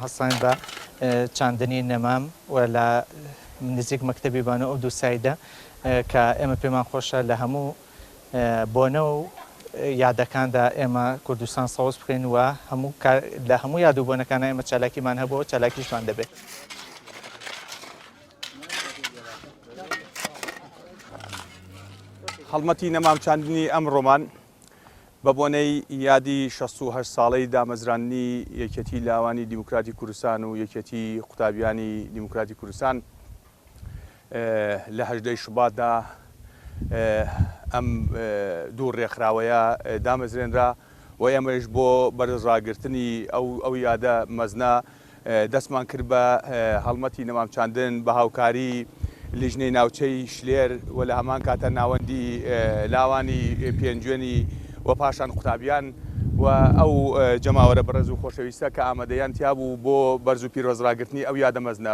هەڵسان بە چاندنی نەمام و لە نزیک مەکتەبی بانە ئەو دوو سایدە کە ئێمە پێمان خۆشە لە هەموو بۆنە و یادەکاندا ئێمە کوردستان سەوز بکەین و لە هەموو یادوبوونەکانە ئێمە چالاکیمان هەبووە چالاکیشمان دەبێت. هەڵمەتی نەمامچاندنی ئەم ڕۆمان بە بۆنەی یادی 68 ساڵەی دامەزرانی یەکێتی لاوانی دیموکراتی کوردستان و یەکێتی قوتابیانی دیموکراتی کوردستان لە 18 شوباتدا ئەم دوو ڕێکخراوەیە دامەزرێنرا و ئێمەش بۆ بەرزڕاگرتنی ئەو یادە مەزنە دەستمان کرد بە هەڵمەتی نەمامچاندن بە هاوکاری لیژنەی ناوچەی شلێر و لە هەمان کاتە ناوەندی لاوانی پێنجوێنی و پاشان قوتابیان و ئەو جەماوەرە بەڕێز و خۆشەویستە کە ئامادەیان تیابوو بۆ بەرز و پیرۆزڕاگرتنی ئەو یادە مەزنە.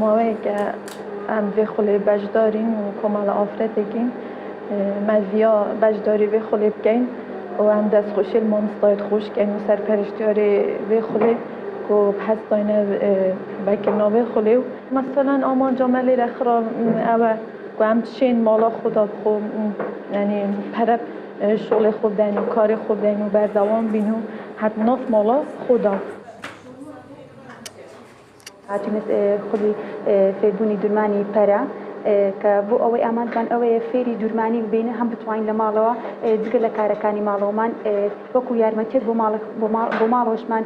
ماوەیە کە ئەم vê xulê beşdarîn û komala afretekîn mezviya beşdarî vê xulê bikein û em destxweşî li mamostayê xweş bikein û serpereştiyarê vê xulê ku bi hestayîne vekirina vê xulê û meselan amanca me lê re xira ew e ku em tişên mala xwe da bixwe yanî pereb şoğlê xwe bidin û karê xwe bidin û berdewam bîn û hat nav mala xwe da. هاتوونێت خودی فێربوونی دوورمانی پەرە کە بۆ ئەوەی ئامادەمان ئەوەیە فێری دوورمانی ببینە هەم بتوانین لە ماڵەوە جگە لە کارەکانی ماڵەوەمان وەکو یارمەتێک بۆ ماڵەوەشمان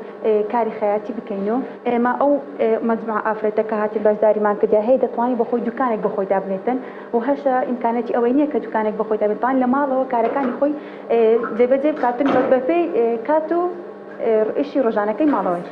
کاری خەیاتی بکەینەوە. ئێمە ئەو مەجموعە ئافرەتەکە هاتی بەشداریمان کردیا هەیە دەتوانین بەخۆی دوکانێک بەخۆی دابنێتن و هەشە ئیمکانەتی ئەوەی نییە کە دوکانێک بەخۆی دابێتوان لە ماڵەوە کارەکانی خۆی جێبەجێ بکاتن بەپێی کات و ئیشی ڕۆژانەکەی ماڵەوەی.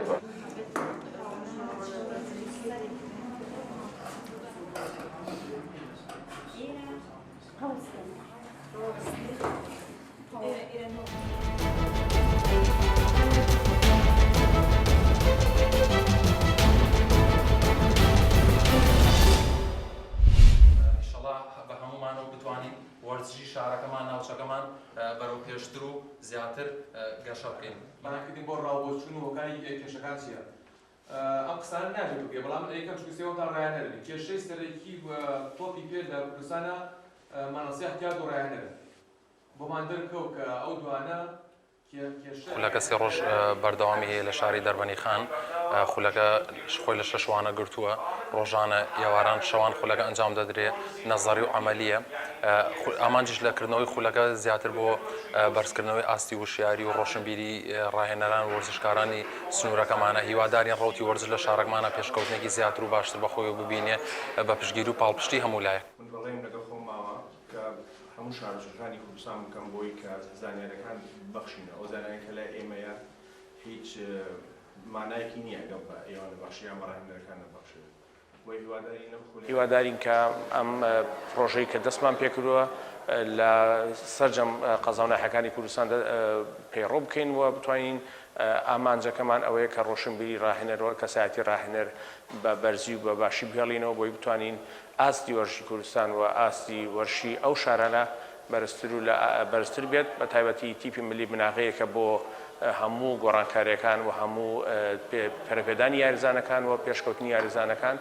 وەرزشی شارەکەمان ناوچەکەمان بەرەو پێشتر و زیاتر گەشە بکەین. ماناکردین بۆ ڕاوبۆچوون و هۆکاری کێشەکان چییە؟ ئەم قسانە ناژێت بگێ بەڵام یەکەم شکستەوەتان ڕایانەرێت کێشەی سەرەکی تۆپی پێ لە کوردستانە مانەسی احتیاج و ڕایانەرێت بۆمان دەرکەوت کە ئەو دوانە خولەکە سێ ڕۆژ بەردەوامی هەیە لە شاری دەربەنی خان خولەکە خۆی لە شەشوانە گرتووە ڕۆژانە یاواران شەوان خولەکە ئەنجام دەدرێت نەزەری و عەمەلیە ئامانجیش لەکردنەوەی خولەکە زیاتر بۆ بەرزکردنەوەی ئاستی وشیاری و ڕۆشنبیری ڕاهێنەران وەرزشکارانی سنوورەکەمانە هیواداریان ڕەوتی وەرزش لە شارەکەمانە پێشکەوتنێکی زیاتر و باشتر بەخۆی ببینێ بە پشتگیری و پاڵپشتی هەموو لایە. هەموو شارۆچەکانی کوردستان بکەم بۆی کە زانیاریەکان بەخشینە ئەو زانیاریە کە لای ئێمەیە هیچ مانایەکی نییە گەڵ بە ئێوانە بەخشیان بەڕاهێنەرەکان نەبەخشێت بۆی هیوادارین کە ئەم پرۆژەی کە دەستمان پێکردووە لە سەرجەم قەزاونەحەکانی کوردستان پەیڕۆ بکەین و بتوانین ئامانجەکەمان ئەوەیە کە ڕۆشنبیری ڕاهێنەرەوە کەسایەتی ڕاهێنەر بە بەرزی و بە باشی بهێڵینەوە بۆی بتوانین ئاستی وەرشی کوردستان و ئاستی وەرشی ئەو شارانە بەرزتر بێت بە تایبەتی تیپی ملی بناغەیەکە بۆ هەموو گۆڕانکاریەکان و هەموو پەرەپێدانی یاریزانەکان و پێشکەوتنی یاریزانەکان.